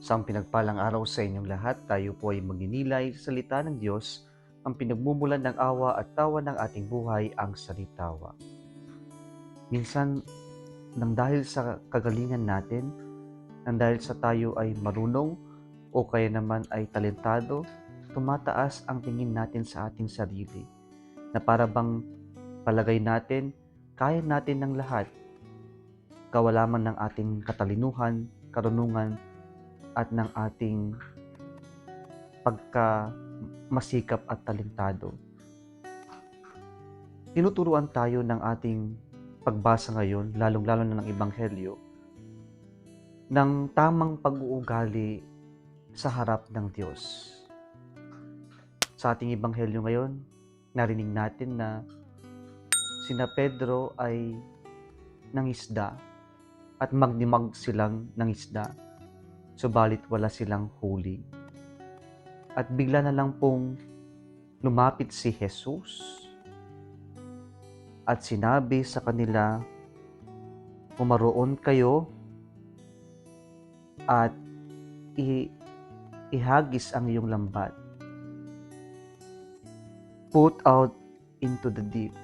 Isang pinagpalang araw sa inyong lahat, tayo po ay magninilay sa salita ng Diyos, ang pinagmumulan ng awa at tawa ng ating buhay, ang salitawa. Minsan, nang dahil sa kagalingan natin, nang dahil sa tayo ay marunong o kaya naman ay talentado, tumataas ang tingin natin sa ating sarili, na para bang palagay natin, kaya natin ng lahat, kawalaman ng ating katalinuhan, karunungan, at ng ating pagka masikap at talentado. Tinuturuan tayo ng ating pagbasa ngayon, lalong-lalo na ng Ebanghelyo, ng tamang pag-uugali sa harap ng Diyos. Sa ating Ebanghelyo ngayon, narinig natin na sina Pedro ay nangisda at magdimag silang nangisda, subalit wala silang huli. At bigla na lang pong lumapit si Jesus at sinabi sa kanila, "Pumaroon kayo at ihagis ang iyong lambat. Put out into the deep."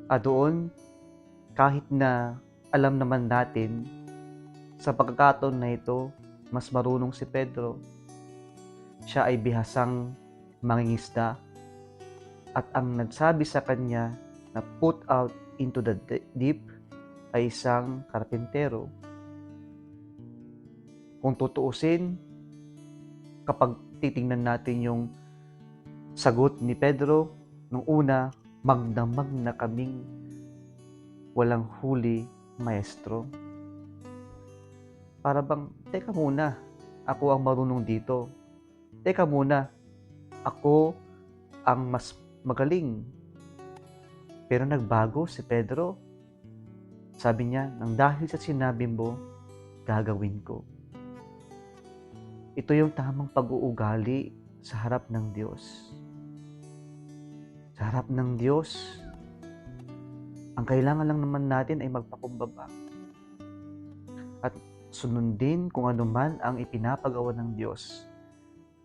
At doon, kahit na alam naman natin sa pagkakataon na ito, mas marunong si Pedro. Siya ay bihasang mangingisda at ang nagsabi sa kanya na put out into the deep ay isang karpintero. Kung tutuusin, kapag titingnan natin yung sagot ni Pedro, nung una, magdamag na kaming walang huli, maestro. Para bang, teka muna, ako ang marunong dito. Teka muna, ako ang mas magaling. Pero nagbago si Pedro. Sabi niya, nang dahil sa sinabi mo, gagawin ko. Ito yung tamang pag-uugali sa harap ng Diyos. Sa harap ng Diyos, ang kailangan lang naman natin ay magpakumbaba at sunundin kung ano man ang ipinapagawa ng Diyos,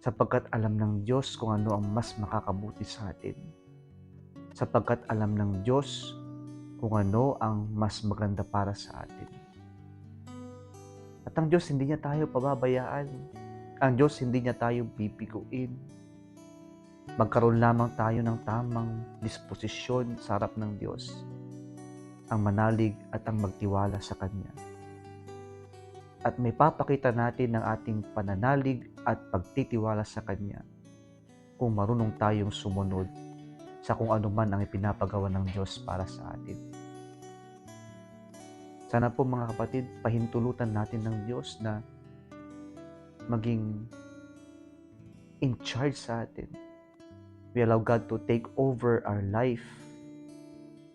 sapagkat alam ng Diyos kung ano ang mas makakabuti sa atin, sapagkat alam ng Diyos kung ano ang mas maganda para sa atin. At ang Diyos hindi niya tayo pababayaan. Ang Diyos hindi niya tayo bibiguin. Magkaroon lamang tayo ng tamang disposisyon sa harap ng Diyos, ang manalig at ang magtiwala sa Kanya. At may papakita natin ng ating pananalig at pagtitiwala sa Kanya kung marunong tayong sumunod sa kung ano man ang ipinapagawa ng Diyos para sa atin. Sana po mga kapatid, pahintulutan natin ng Diyos na maging in charge sa atin. We allow God to take over our life,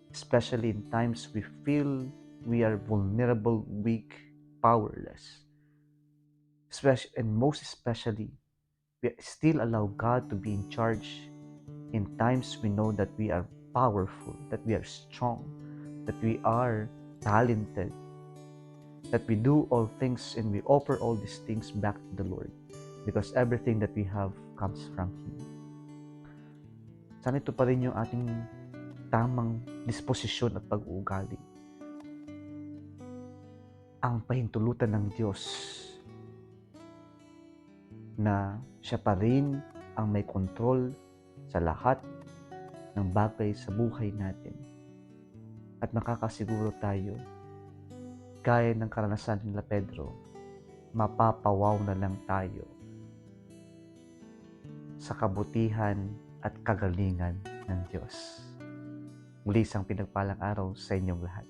especially in times we feel we are vulnerable, weak, powerless. Most especially, we still allow God to be in charge in times we know that we are powerful, that we are strong, that we are talented, that we do all things and we offer all these things back to the Lord, because everything that we have comes from Him. Sana ito pa rin yung ating tamang disposisyon at pag-uugali. Ang pahintulutan ng Diyos na siya pa rin ang may kontrol sa lahat ng bagay sa buhay natin. At makakasiguro tayo, gaya ng karanasan nila Pedro, mapapawaw na lang tayo sa kabutihan at kagalingan ng Diyos. Muli isang pinagpalang araw sa inyong lahat.